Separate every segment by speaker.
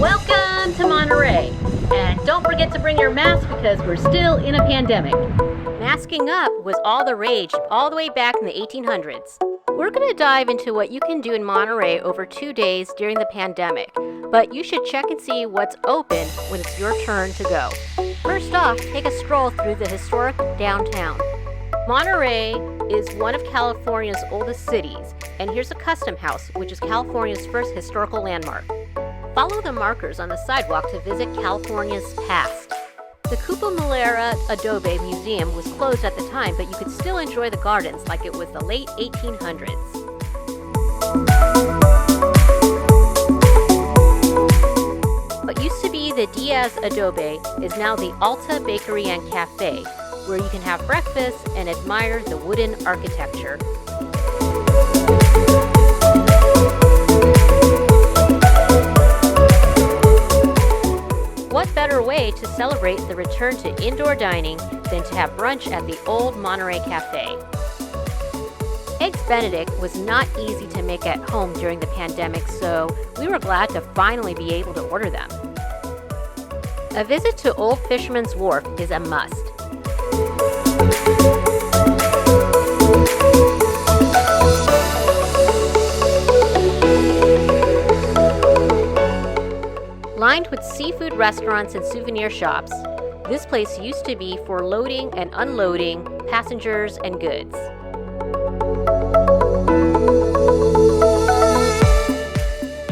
Speaker 1: Welcome to Monterey, and don't forget to bring your mask because we're still in a pandemic.
Speaker 2: Masking up was all the rage all the way back in the 1800s. We're going to dive into what you can do in Monterey over 2 days during the pandemic, but you should check and see what's open when it's your turn to go. First off, take a stroll through the historic downtown. Monterey is one of California's oldest cities, and here's a custom house, which is California's first historical landmark. Follow the markers on the sidewalk to visit California's past. The Cupamilera Adobe Museum was closed at the time, but you could still enjoy the gardens like it was the late 1800s. What used to be the Diaz Adobe is now the Alta Bakery and Cafe, where you can have breakfast and admire the wooden architecture. What better way to celebrate the return to indoor dining than to have brunch at the old Monterey Cafe? Eggs Benedict was not easy to make at home during the pandemic, so we were glad to finally be able to order them. A visit to Old Fisherman's Wharf is a must. Lined with seafood restaurants and souvenir shops, this place used to be for loading and unloading passengers and goods.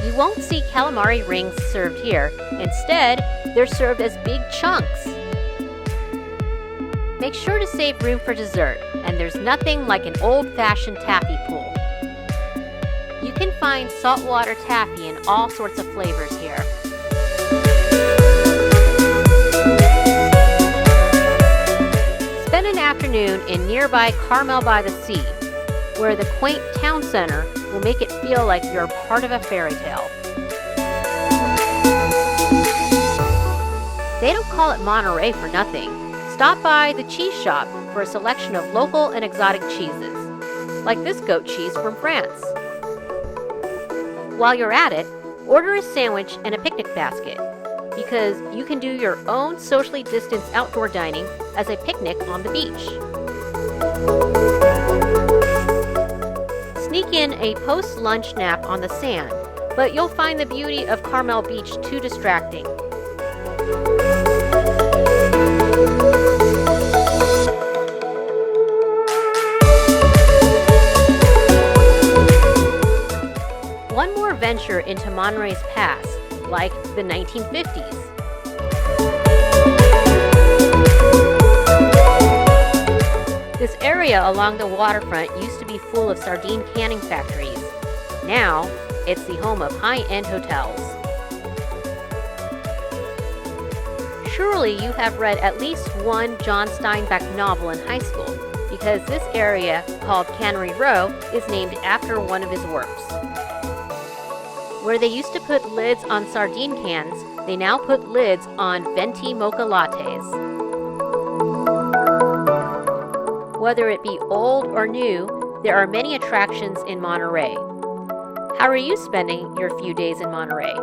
Speaker 2: You won't see calamari rings served here. Instead, they're served as big chunks. Make sure to save room for dessert, and there's nothing like an old-fashioned taffy pool. You can find saltwater taffy in all sorts of flavors here. Spend an afternoon in nearby Carmel by the Sea, where the quaint town center will make it feel like you're part of a fairy tale. They don't call it Monterey for nothing. Stop by the cheese shop for a selection of local and exotic cheeses, like this goat cheese from France. While you're at it, order a sandwich and a picnic basket, because you can do your own socially distanced outdoor dining as a picnic on the beach. Sneak in a post-lunch nap on the sand, but you'll find the beauty of Carmel Beach too distracting. One more venture into Monterey's past, like the 1950s. This area along the waterfront used to be full of sardine canning factories. Now, it's the home of high-end hotels. Surely you have read at least one John Steinbeck novel in high school, because this area, called Cannery Row, is named after one of his works. Where they used to put lids on sardine cans, they now put lids on venti mocha lattes. Whether it be old or new, there are many attractions in Monterey. How are you spending your few days in Monterey?